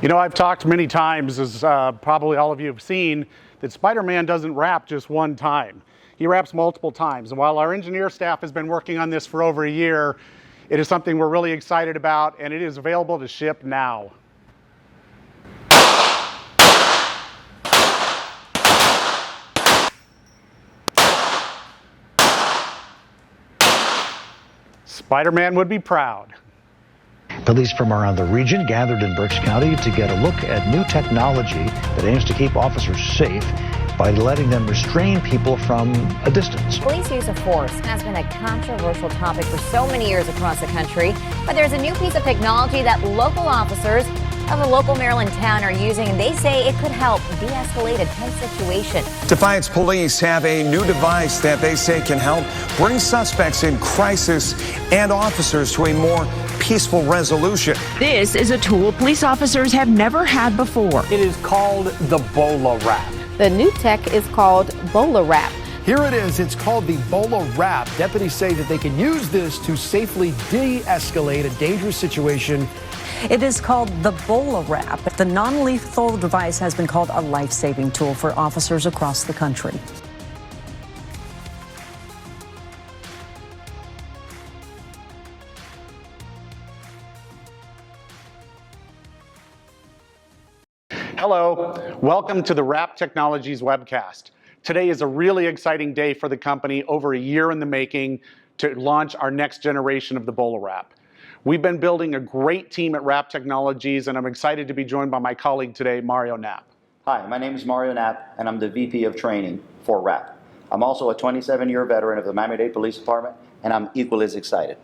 You know, I've talked many times, as probably all of you have seen, that Spider-Man doesn't wrap just one time. He wraps multiple times. And while our engineer staff has been working on this for over a year, it is something we're really excited about, and it is available to ship now. Spider-Man would be proud. Police from around the region gathered in Berks County to get a look at new technology that aims to keep officers safe by letting them restrain people from a distance. Police use of force has been a controversial topic for so many years across the country, but there's a new piece of technology that local officers of a local Maryland town are using, and they say it could help de-escalate a tense situation. Defiance police have a new device that they say can help bring suspects in crisis and officers to a more peaceful resolution. This is a tool police officers have never had before. It is called the BolaWrap. The new tech is called BolaWrap. Here it is. It's called the BolaWrap. Deputies say that they can use this to safely de-escalate a dangerous situation. It is called the BolaWrap. The non-lethal device has been called a life-saving tool for officers across the country. Hello, welcome to the Wrap Technologies webcast. Today is a really exciting day for the company, over a year in the making, to launch our next generation of the BolaWrap. We've been building a great team at Wrap Technologies, and I'm excited to be joined by my colleague today, Mario Knapp. Hi, my name is Mario Knapp, and I'm the VP of Training for Wrap. I'm also a 27-year veteran of the Miami-Dade Police Department, and I'm equally as excited.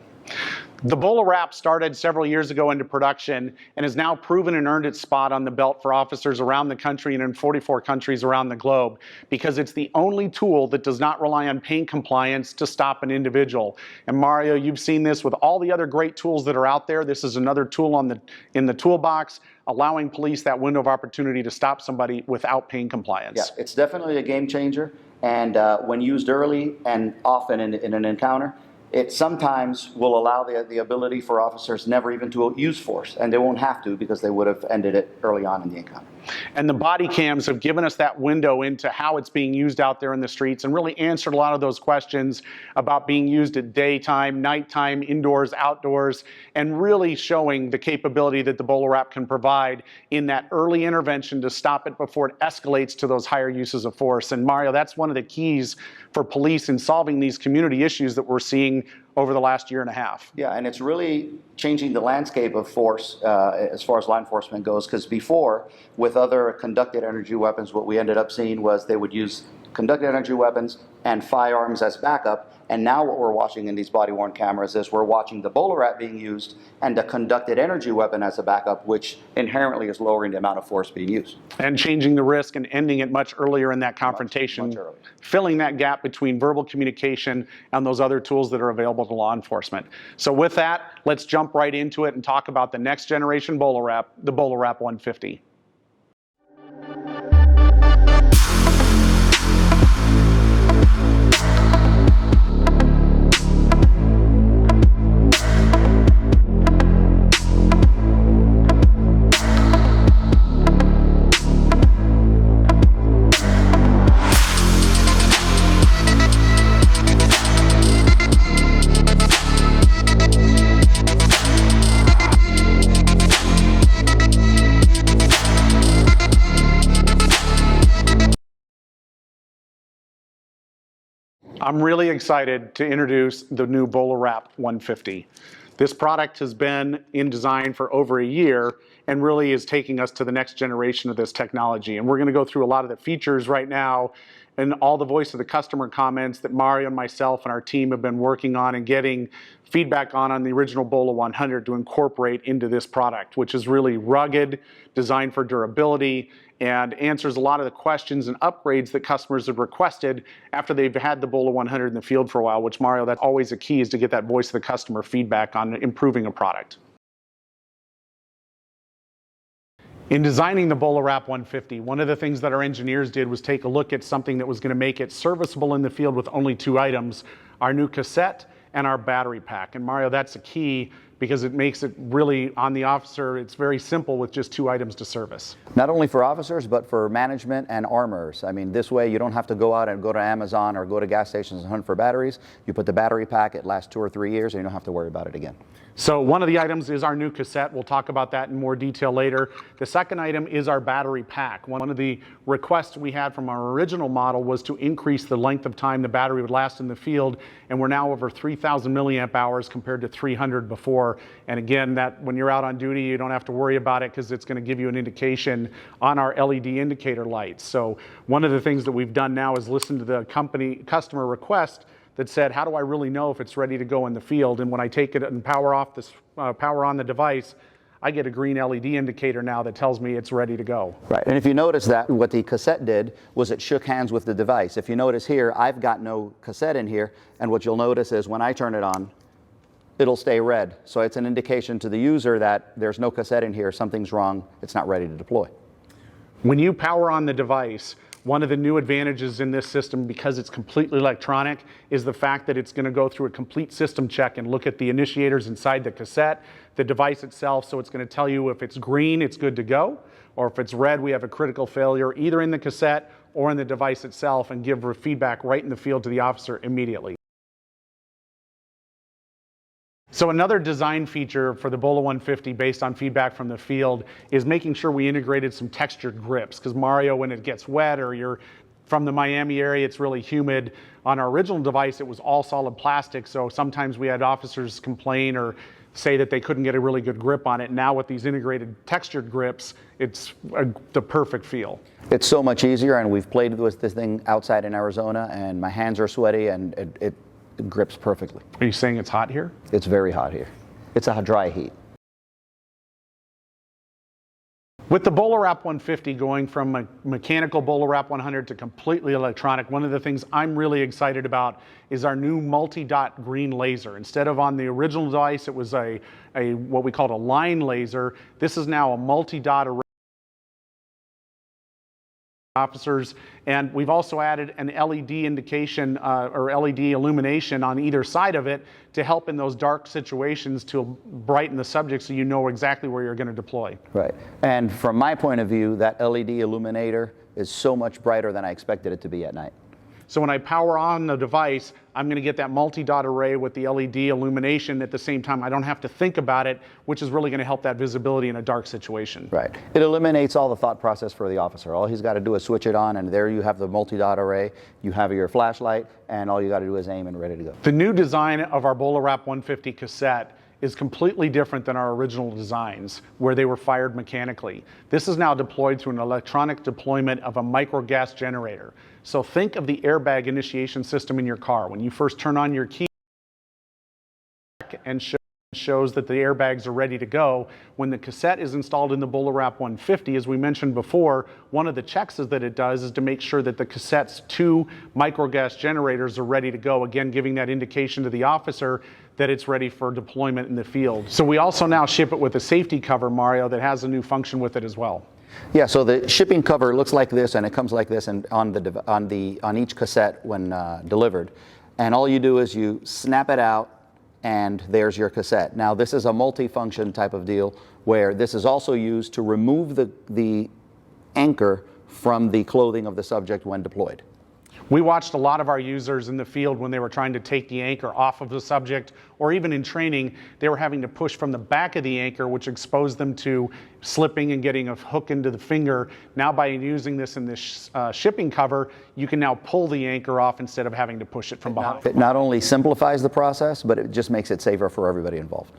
The BolaWrap started several years ago into production and has now proven and earned its spot on the belt for officers around the country and in 44 countries around the globe, because it's the only tool that does not rely on pain compliance to stop an individual. And Mario, you've seen this with all the other great tools that are out there. This is another tool in the toolbox, allowing police that window of opportunity to stop somebody without pain compliance. Yeah, it's definitely a game changer, and when used early and often in an encounter, it sometimes will allow the ability for officers never even to use force, and they won't have to because they would have ended it early on in the encounter. And the body cams have given us that window into how it's being used out there in the streets and really answered a lot of those questions about being used at daytime, nighttime, indoors, outdoors, and really showing the capability that the BolaWrap can provide in that early intervention to stop it before it escalates to those higher uses of force. And Mario, that's one of the keys for police in solving these community issues that we're seeing over the last year and a half. Yeah, and it's really changing the landscape of force as far as law enforcement goes, because before, with other conducted energy weapons, what we ended up seeing was they would use conducted energy weapons and firearms as backup, and now what we're watching in these body-worn cameras is we're watching the BolaWrap being used and the conducted energy weapon as a backup, which inherently is lowering the amount of force being used. And changing the risk and ending it much earlier in that confrontation, much earlier. Filling that gap between verbal communication and those other tools that are available to law enforcement. So with that, let's jump right into it and talk about the next generation BolaWrap, the BolaWrap 150. I'm really excited to introduce the new BolaWrap 150. This product has been in design for over a year and really is taking us to the next generation of this technology. And we're going to go through a lot of the features right now and all the voice of the customer comments that Mario and myself and our team have been working on and getting feedback on the original Bola 100 to incorporate into this product, which is really rugged, designed for durability, and answers a lot of the questions and upgrades that customers have requested after they've had the Bola 100 in the field for a while, which, Mario, that's always a key, is to get that voice of the customer feedback on improving a product. In designing the BolaWrap 150, one of the things that our engineers did was take a look at something that was going to make it serviceable in the field with only two items, our new cassette and our battery pack. And Mario, that's a key because it makes it really on the officer. It's very simple with just 2 items to service. Not only for officers, but for management and armorers. I mean, this way you don't have to go out and go to Amazon or go to gas stations and hunt for batteries. You put the battery pack, it lasts 2 or 3 years, and you don't have to worry about it again. So one of the items is our new cassette. We'll talk about that in more detail later. The second item is our battery pack. One of the requests we had from our original model was to increase the length of time the battery would last in the field, and we're now over 3,000 milliamp hours compared to 300 before. And again, that when you're out on duty, you don't have to worry about it because it's going to give you an indication on our LED indicator lights. So one of the things that we've done now is listen to the customer request that said, how do I really know if it's ready to go in the field? And when I take it and power on the device, I get a green LED indicator now that tells me it's ready to go. Right, and if you notice that what the cassette did was it shook hands with the device. If you notice here, I've got no cassette in here, and what you'll notice is when I turn it on, it'll stay red. So it's an indication to the user that there's no cassette in here, something's wrong, it's not ready to deploy. When you power on the device, one of the new advantages in this system, because it's completely electronic, is the fact that it's going to go through a complete system check and look at the initiators inside the cassette, the device itself, so it's going to tell you if it's green, it's good to go, or if it's red, we have a critical failure either in the cassette or in the device itself, and give feedback right in the field to the officer immediately. So another design feature for the Bola 150 based on feedback from the field is making sure we integrated some textured grips, because Mario, when it gets wet or you're from the Miami area, it's really humid. On our original device, it was all solid plastic, so sometimes we had officers complain or say that they couldn't get a really good grip on it. Now with these integrated textured grips, it's the perfect feel. It's so much easier, and we've played with this thing outside in Arizona, and my hands are sweaty, and it grips perfectly. Are you saying it's hot here? It's very hot here. It's a dry heat. With the BolaWrap 150 going from a mechanical BolaWrap 100 to completely electronic, one of the things I'm really excited about is our new multi-dot green laser. Instead of on the original device, it was a what we called a line laser. This is now a multi-dot array officers, and we've also added an LED indication or LED illumination on either side of it to help in those dark situations to brighten the subject so you know exactly where you're going to deploy. Right, and from my point of view, that LED illuminator is so much brighter than I expected it to be at night. So when I power on the device, I'm going to get that multi-dot array with the LED illumination at the same time. I don't have to think about it, which is really going to help that visibility in a dark situation. Right. It eliminates all the thought process for the officer. All he's got to do is switch it on, and there you have the multi-dot array. You have your flashlight, and all you got to do is aim and ready to go. The new design of our BolaWrap 150 cassette is completely different than our original designs, where they were fired mechanically. This is now deployed through an electronic deployment of a micro gas generator. So think of the airbag initiation system in your car. When you first turn on your key and shows that the airbags are ready to go. When the cassette is installed in the BolaWrap 150, as we mentioned before, one of the checks that it does is to make sure that the cassette's 2 micro gas generators are ready to go, again giving that indication to the officer that it's ready for deployment in the field. So we also now ship it with a safety cover, Mario, that has a new function with it as well. Yeah, so the shipping cover looks like this, and it comes like this and on each cassette when delivered. And all you do is you snap it out, and there's your cassette. Now this is a multi-function type of deal where this is also used to remove the anchor from the clothing of the subject when deployed. We watched a lot of our users in the field when they were trying to take the anchor off of the subject, or even in training, they were having to push from the back of the anchor, which exposed them to slipping and getting a hook into the finger. Now by using this in this shipping cover, you can now pull the anchor off instead of having to push it from behind. It not only simplifies the process, but it just makes it safer for everybody involved.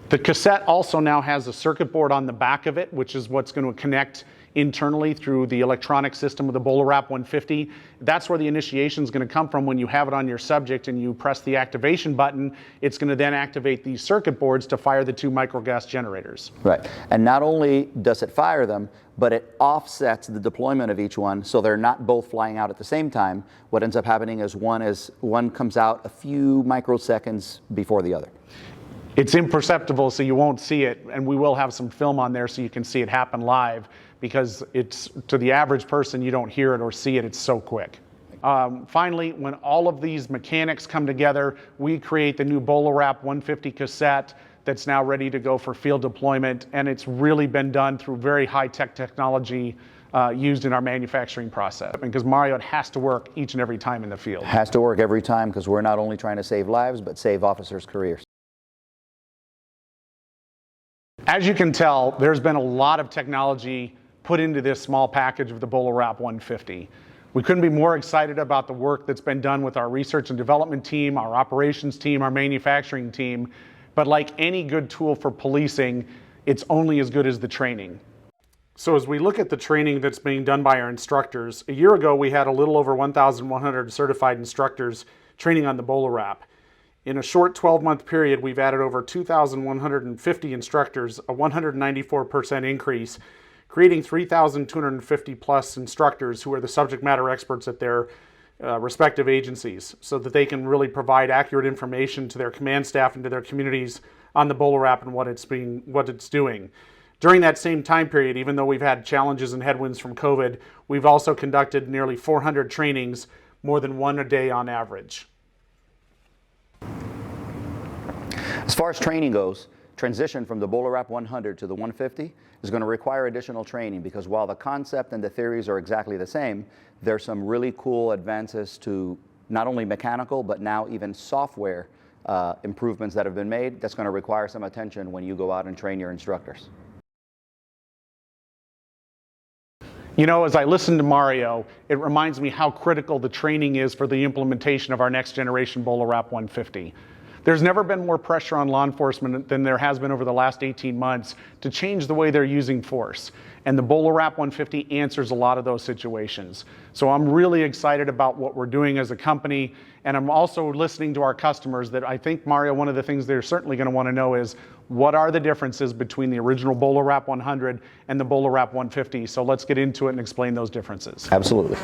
The cassette also now has a circuit board on the back of it, which is what's going to connect internally through the electronic system of the BolaWrap 150. That's where the initiation is going to come from. When you have it on your subject and you press the activation button, it's going to then activate these circuit boards to fire the 2 microgas generators. Right, and not only does it fire them, but it offsets the deployment of each one, so they're not both flying out at the same time. What ends up happening is one comes out a few microseconds before the other. It's imperceptible, so you won't see it, and we will have some film on there so you can see it happen live, because it's, to the average person, you don't hear it or see it, it's so quick. Finally, when all of these mechanics come together, we create the new BolaWrap 150 cassette that's now ready to go for field deployment, and it's really been done through very high-tech technology used in our manufacturing process. Because Mario, it has to work each and every time in the field. Has to work every time because we're not only trying to save lives, but save officers' careers. As you can tell, there's been a lot of technology put into this small package of the BolaWrap 150. We couldn't be more excited about the work that's been done with our research and development team, our operations team, our manufacturing team. But like any good tool for policing, it's only as good as the training. So as we look at the training that's being done by our instructors, a year ago we had a little over 1,100 certified instructors training on the BolaWrap. In a short 12-month period, we've added over 2,150 instructors, a 194% increase, creating 3,250 plus instructors who are the subject matter experts at their respective agencies, so that they can really provide accurate information to their command staff and to their communities on the BolaWrap and what it's doing. During that same time period, even though we've had challenges and headwinds from COVID, we've also conducted nearly 400 trainings, more than one a day on average. As far as training goes, transition from the BolaWrap 100 to the 150 is going to require additional training because while the concept and the theories are exactly the same, there's some really cool advances to not only mechanical, but now even software improvements that have been made that's going to require some attention when you go out and train your instructors. You know, as I listen to Mario, it reminds me how critical the training is for the implementation of our next generation BolaWrap 150. There's never been more pressure on law enforcement than there has been over the last 18 months to change the way they're using force. And the BolaWrap 150 answers a lot of those situations. So I'm really excited about what we're doing as a company. And I'm also listening to our customers that I think, Mario, one of the things they're certainly going to want to know is what are the differences between the original BolaWrap 100 and the BolaWrap 150? So let's get into it and explain those differences. Absolutely.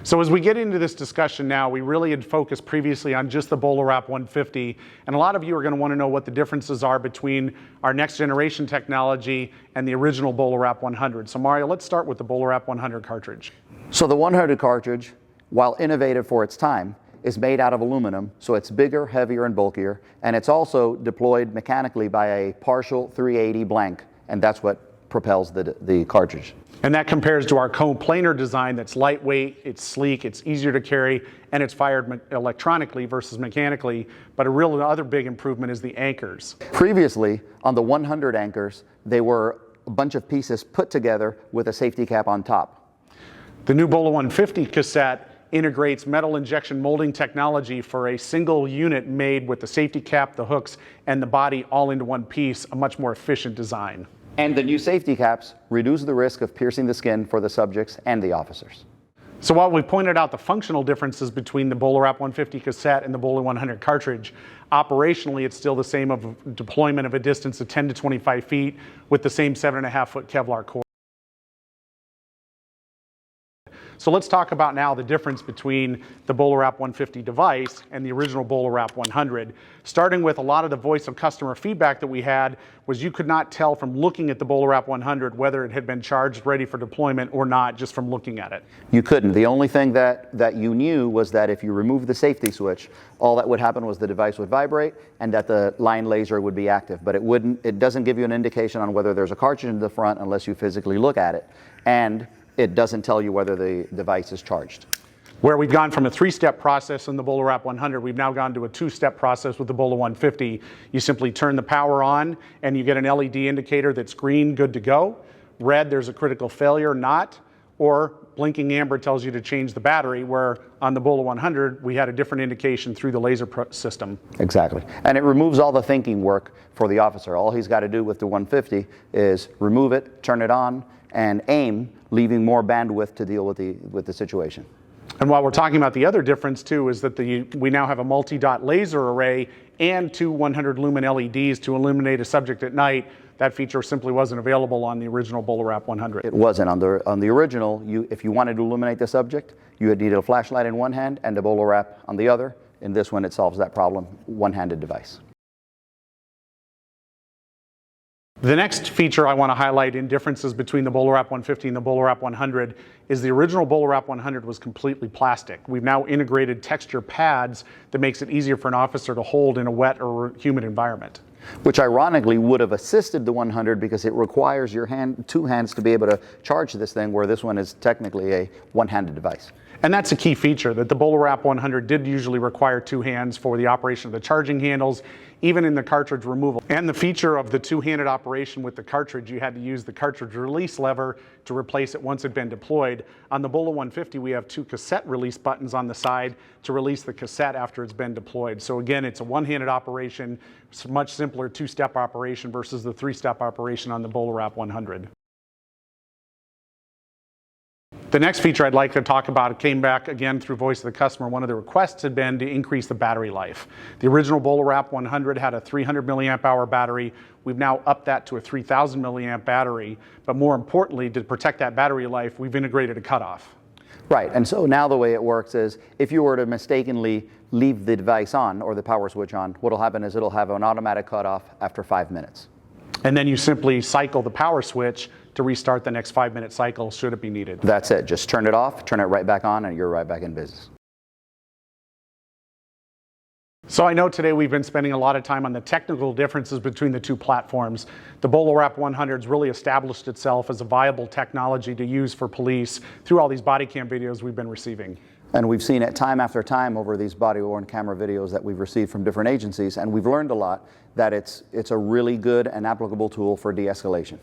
So as we get into this discussion now, we really had focused previously on just the BolaWrap 150, and a lot of you are going to want to know what the differences are between our next generation technology and the original BolaWrap 100. So Mario, let's start with the BolaWrap 100 cartridge. So the 100 cartridge, while innovative for its time, is made out of aluminum, so it's bigger, heavier, and bulkier, and it's also deployed mechanically by a partial 380 blank, and that's what propels the cartridge. And that compares to our coplanar design that's lightweight, it's sleek, it's easier to carry, and it's fired electronically versus mechanically. But a real other big improvement is the anchors. Previously, on the 100 anchors, they were a bunch of pieces put together with a safety cap on top. The new Bola 150 cassette integrates metal injection molding technology for a single unit made with the safety cap, the hooks, and the body all into one piece, a much more efficient design. And the new safety caps reduce the risk of piercing the skin for the subjects and the officers. So while we pointed out the functional differences between the BolaWrap 150 cassette and the Bola 100 cartridge, operationally it's still the same of deployment of a distance of 10 to 25 feet with the same 7.5-foot Kevlar core. So let's talk about now the difference between the BolaWrap 150 device and the original BolaWrap 100. Starting with a lot of the voice of customer feedback that we had was you could not tell from looking at the BolaWrap 100 whether it had been charged ready for deployment or not just from looking at it. You couldn't. The only thing that you knew was that if you removed the safety switch, all that would happen was the device would vibrate and that the line laser would be active. But it doesn't give you an indication on whether there's a cartridge in the front unless you physically look at it. And it doesn't tell you whether the device is charged. Where we've gone from a 3-step process in the BolaWrap 100, we've now gone to a 2-step process with the Bola 150. You simply turn the power on and you get an LED indicator that's green, good to go. Red, there's a critical failure, not. Or blinking amber tells you to change the battery, where on the Bola 100, we had a different indication through the laser system. Exactly. And it removes all the thinking work for the officer. All he's got to do with the 150 is remove it, turn it on, and aim, leaving more bandwidth to deal with the situation. And while we're talking about the other difference too, is that we now have a multi-dot laser array and 2 100 lumen LEDs to illuminate a subject at night. That feature simply wasn't available on the original BolaWrap 100. It wasn't. On the original, if you wanted to illuminate the subject, you would need a flashlight in one hand and a BolaWrap on the other. In this one, it solves that problem, one-handed device. The next feature I want to highlight in differences between the BolaWrap 150 and the BolaWrap 100 is the original BolaWrap 100 was completely plastic. We've now integrated texture pads that makes it easier for an officer to hold in a wet or humid environment. Which ironically would have assisted the 100 because it requires your two hands to be able to charge this thing, where this one is technically a one-handed device. And that's a key feature, that the BolaWrap 100 did usually require two hands for the operation of the charging handles, even in the cartridge removal. And the feature of the two-handed operation with the cartridge, you had to use the cartridge release lever to replace it once it had been deployed. On the Bola 150, we have two cassette release buttons on the side to release the cassette after it's been deployed. So again, it's a one-handed operation. It's a much simpler two-step operation versus the three-step operation on the BolaWrap 100. The next feature I'd like to talk about came back again through voice of the customer. One of the requests had been to increase the battery life. The original BolaWrap 100 had a 300 milliamp hour battery. We've now upped that to a 3,000 milliamp battery. But more importantly, to protect that battery life, we've integrated a cutoff. Right, and so now the way it works is if you were to mistakenly leave the device on or the power switch on, what'll happen is it'll have an automatic cutoff after 5 minutes. And then you simply cycle the power switch to restart the next 5-minute cycle should it be needed. That's it. Just turn it off, turn it right back on, and you're right back in business. So I know today we've been spending a lot of time on the technical differences between the two platforms. The BolaWrap 100's really established itself as a viable technology to use for police through all these body cam videos we've been receiving. And we've seen it time after time over these body-worn camera videos that we've received from different agencies, and we've learned a lot that it's a really good and applicable tool for de-escalation.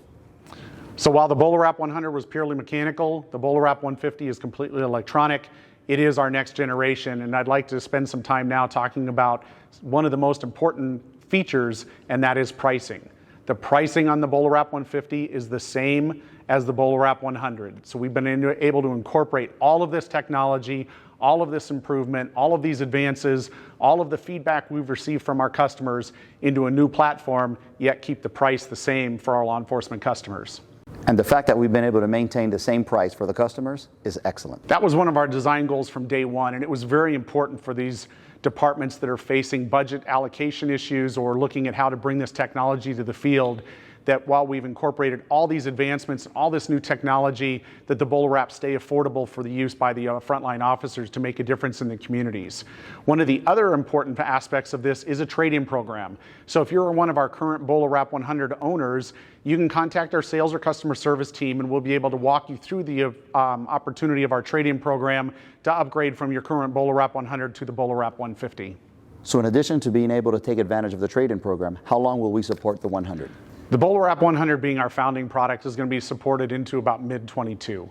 So while the BolaWrap 100 was purely mechanical, the BolaWrap 150 is completely electronic. It is our next generation, and I'd like to spend some time now talking about one of the most important features, and that is pricing. The pricing on the BolaWrap 150 is the same as the BolaWrap 100. So we've been able to incorporate all of this technology, all of this improvement, all of these advances, all of the feedback we've received from our customers into a new platform, yet keep the price the same for our law enforcement customers. And the fact that we've been able to maintain the same price for the customers is excellent. That was one of our design goals from day one, and it was very important for these departments that are facing budget allocation issues or looking at how to bring this technology to the field, that while we've incorporated all these advancements, all this new technology, that the BolaWrap stay affordable for the use by the frontline officers to make a difference in the communities. One of the other important aspects of this is a trade-in program. So if you're one of our current BolaWrap 100 owners, you can contact our sales or customer service team and we'll be able to walk you through the opportunity of our trade-in program to upgrade from your current BolaWrap 100 to the BolaWrap 150. So in addition to being able to take advantage of the trade-in program, how long will we support the 100? The BolaWrap 100, being our founding product, is going to be supported into about mid-22.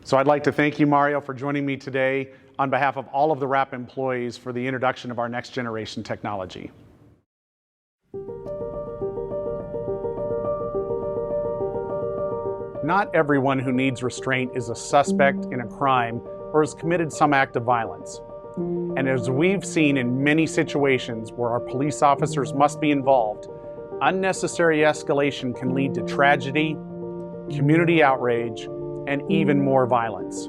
So I'd like to thank you, Mario, for joining me today on behalf of all of the Wrap employees for the introduction of our next generation technology. Not everyone who needs restraint is a suspect in a crime or has committed some act of violence. And as we've seen in many situations where our police officers must be involved, unnecessary escalation can lead to tragedy, community outrage, and even more violence.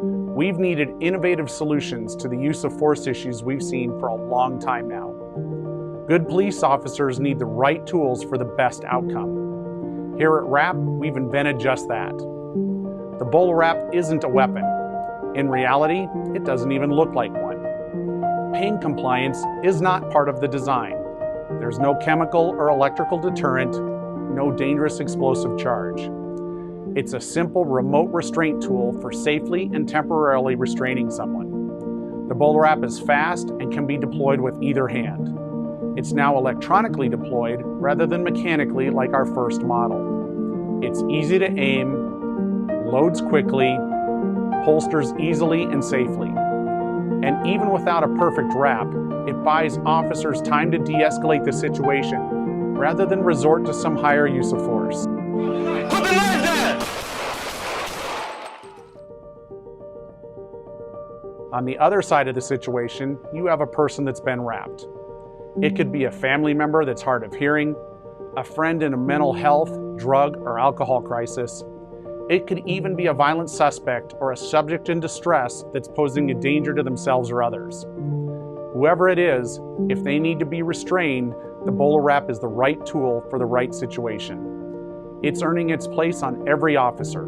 We've needed innovative solutions to the use of force issues we've seen for a long time now. Good police officers need the right tools for the best outcome. Here at Wrap, we've invented just that. The BolaWrap isn't a weapon. In reality, it doesn't even look like one. Pain compliance is not part of the design. There's no chemical or electrical deterrent, no dangerous explosive charge. It's a simple remote restraint tool for safely and temporarily restraining someone. The BolaWrap is fast and can be deployed with either hand. It's now electronically deployed rather than mechanically like our first model. It's easy to aim, loads quickly, holsters easily and safely. And even without a perfect wrap, it buys officers time to de-escalate the situation rather than resort to some higher use of force. Put the knife down! On the other side of the situation, you have a person that's been wrapped. It could be a family member that's hard of hearing, a friend in a mental health, drug, or alcohol crisis. It could even be a violent suspect or a subject in distress that's posing a danger to themselves or others. Whoever it is, if they need to be restrained, the BolaWrap is the right tool for the right situation. It's earning its place on every officer.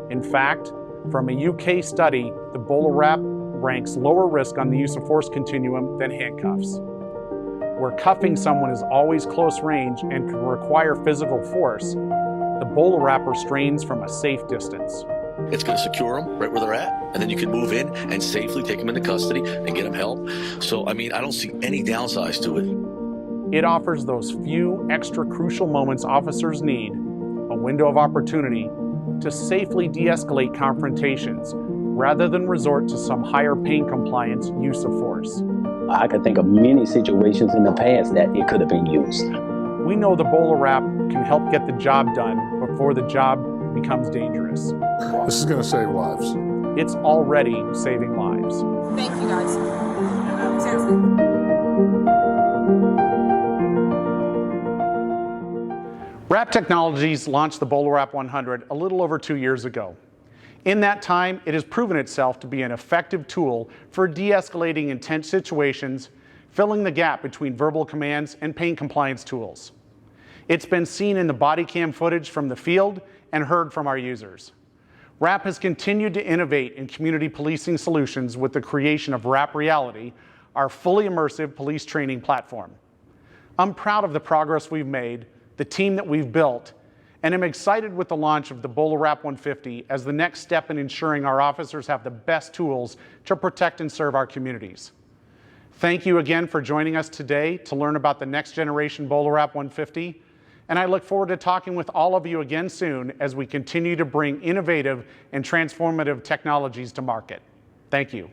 In fact, from a UK study, the BolaWrap ranks lower risk on the use of force continuum than handcuffs. Where cuffing someone is always close range and can require physical force, the BolaWrap restrains from a safe distance. It's going to secure them right where they're at, and then you can move in and safely take them into custody and get them help. So, I mean, I don't see any downsides to it. It offers those few extra crucial moments officers need, a window of opportunity, to safely de-escalate confrontations rather than resort to some higher pain compliance use of force. I could think of many situations in the past that it could have been used. We know the BolaWrap can help get the job done before the job becomes dangerous. This is going to save lives. It's already saving lives. Thank you, guys. Seriously. Wrap Technologies launched the BolaWrap 100 a little over 2 years ago. In that time, it has proven itself to be an effective tool for de-escalating intense situations, filling the gap between verbal commands and pain compliance tools. It's been seen in the body cam footage from the field and heard from our users. Wrap has continued to innovate in community policing solutions with the creation of Wrap Reality, our fully immersive police training platform. I'm proud of the progress we've made, the team that we've built, and I'm excited with the launch of the BolaWrap 150 as the next step in ensuring our officers have the best tools to protect and serve our communities. Thank you again for joining us today to learn about the next generation BolaWrap 150, and I look forward to talking with all of you again soon as we continue to bring innovative and transformative technologies to market. Thank you.